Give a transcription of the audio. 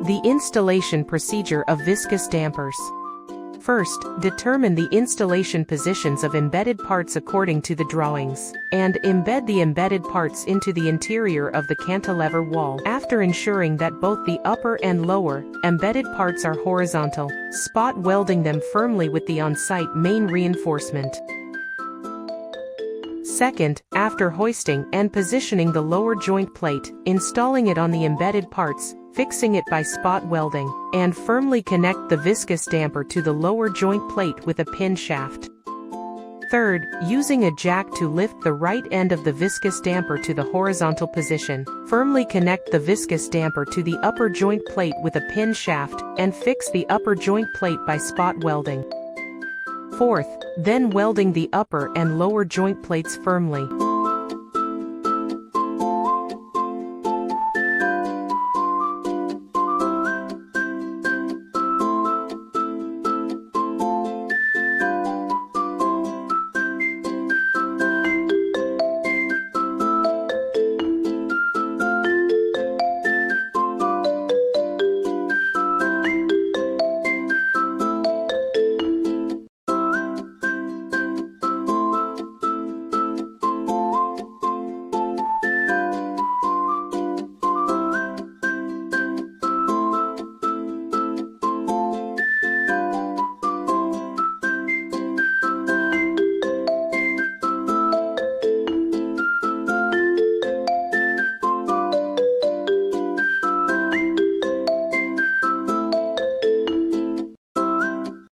The installation procedure of viscous dampers. First, determine the installation positions of embedded parts according to the drawings, and embed the embedded parts into the interior of the cantilever wall. After ensuring that both the upper and lower, embedded parts are horizontal, spot welding them firmly with the on-site main reinforcement. Second, after hoisting and positioning the lower joint plate, installing it on the embedded parts, fixing it by spot welding, and firmly connect the viscous damper to the lower joint plate with a pin shaft. Third, using a jack to lift the right end of the viscous damper to the horizontal position, firmly connect the viscous damper to the upper joint plate with a pin shaft, and fix the upper joint plate by spot welding. Fourth, then welding the upper and lower joint plates firmly.